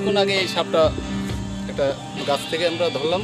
কিছুক্ষণ আগে এই সাপটা একটা গাছ থেকে আমরা ধরলাম।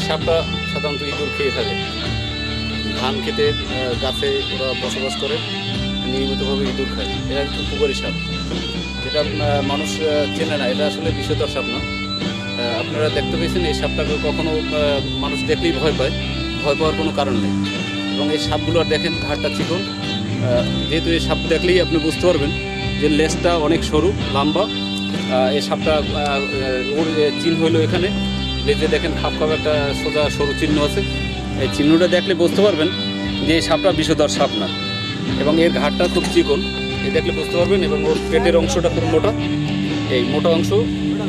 সাপটা সাধারণত ইঁদুর খেয়ে থাকে। ধান খেতে গাছে ওরা বসবাস করে, নিয়মিতভাবে ইঁদুর খায়। এরা একটু পুকুরি সাপ, যেটা মানুষ চেনে না। এটা আসলে বিষধর সাপ না। আপনারা দেখতে পেয়েছেন এই সাপটাকে কখনো মানুষ দেখলেই ভয় পায়। ভয় পাওয়ার কোনো কারণ নেই। এবং এই সাপগুলোর দেখেন ঘাড়টা চিকন, যেহেতু এই সাপ দেখলেই আপনি বুঝতে পারবেন যে লেজটা অনেক সরু লম্বা। এই সাপটা ওর চিহ্ন হইলো এখানে লেজে দেখেন খাপ খাপ একটা সোজা সরু চিহ্ন আছে। এই চিহ্নটা দেখলে বুঝতে পারবেন যে এই সাপটা বিষধর সাপ না। এবং এর ঘাড়টা খুব চিকন, এই দেখলে বুঝতে পারবেন। এবং ওর পেটের অংশটা খুব মোটা, এই মোটা অংশ,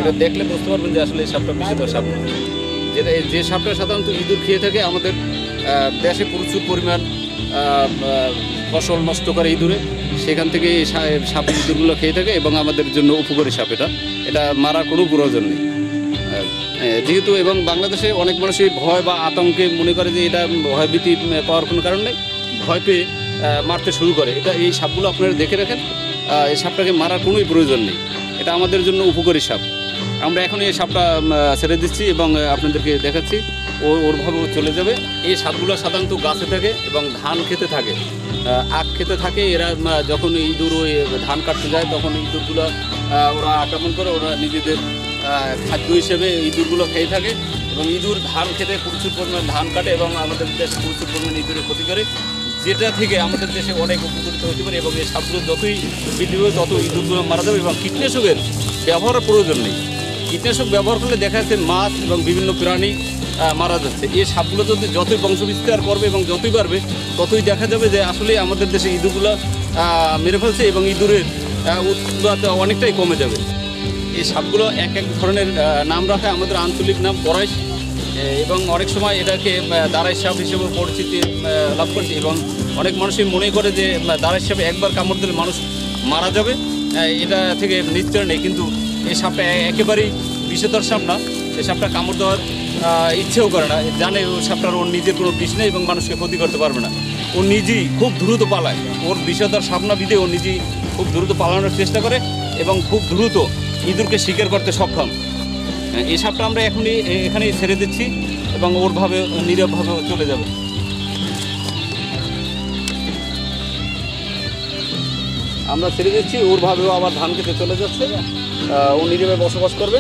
এটা দেখলে বুঝতে পারবেন যে আসলে এই সাপটা বিষধর সাপ না। যেটা যে সাপটা সাধারণত ইঁদুর খেয়ে থাকে। আমাদের দেশে প্রচুর পরিমাণ ফসল নষ্ট করে ইঁদুরে, সেখান থেকে এই সাপ ইঁদুরগুলো খেয়ে থাকে এবং আমাদের জন্য উপকারী সাপ। এটা মারার কোনো প্রয়োজন নেই যেহেতু। এবং বাংলাদেশে অনেক মানুষই ভয় বা আতঙ্কে মনে করে যে এটা ভয়ভীতি পাওয়ার কোনো কারণ নেই, ভয় পেয়ে মারতে শুরু করে। এই সাপগুলো আপনারা দেখে রাখেন, এই সাপটাকে মারার কোনোই প্রয়োজন নেই, এটা আমাদের জন্য উপকারী সাপ। আমরা এখন এই সাপটা ছেড়ে দিচ্ছি এবং আপনাদেরকে দেখাচ্ছি, ওরভাবে চলে যাবে। এই সাপগুলো সাধারণত গাছে থাকে এবং ধান খেতে থাকে, আখ খেতে থাকে। এরা যখন ইঁদুর ওই ধান কাটতে যায় তখন ইঁদুরগুলো ওরা আক্রমণ করে, ওরা নিজেদের খাদ্য হিসেবে ইঁদুরগুলো খেয়ে থাকে। এবং ইঁদুর ধান খেতে প্রচুর পরিমাণ ধান কাটে এবং আমাদের দেশে প্রচুর পরিমাণ ইঁদুরের ক্ষতি করে, যেটা থেকে আমাদের দেশে অনেক উপকৃত হতে পারে। এবং এই সাপগুলো যতই বৃদ্ধি হবে তত ইঁদুরগুলো মারা যাবে। এবং কীটনাশকের ব্যবহারের প্রয়োজন নেই। কীটনাশক ব্যবহার করলে দেখা যাচ্ছে মাছ এবং বিভিন্ন প্রাণী মারা যাচ্ছে। এই সাপগুলো যতই বংশবিস্তার করবে এবং যতই বাড়বে ততই দেখা যাবে যে আসলে আমাদের দেশে ইঁদুরগুলো মেরে ফেলছে এবং ইঁদুরের উৎপাদ অনেকটাই কমে যাবে। এই সাপগুলো এক এক ধরনের নাম রাখে, আমাদের আঞ্চলিক নাম পরাইশ, এবং অনেক সময় এটাকে দাঁড়াই সাপ হিসেবে পরিচিতি লাভ করছে। এবং অনেক মানুষই মনে করে যে দাঁড়াই সাপে একবার কামড় দিলে মানুষ মারা যাবে, এটা থেকে নিশ্চয় নেই। কিন্তু এই সাপটা একেবারেই বিষধর সাপ না, এই সাপটা কামড় দেওয়ার ইচ্ছেও করে না, জানে ও সাপটার ওর নিজের কোনো বিষ নেই এবং মানুষকে ক্ষতি করতে পারবে না। ও নিজেই খুব দ্রুত পালায়, ওর বিষধর সাপ না বিধে ও নিজেই খুব দ্রুত পালানোর চেষ্টা করে এবং খুব দ্রুত ইঁদুরকে শিকার করতে সক্ষম। এই সাপটা আমরা এখানেই ছেড়ে দিচ্ছি এবং ওরভাবে নীরবভাবে চলে যাবে। আমরা ছেড়ে দিচ্ছি, ওরভাবেও আবার ধান খেতে চলে যাচ্ছে, ও নীরবে বসবাস করবে।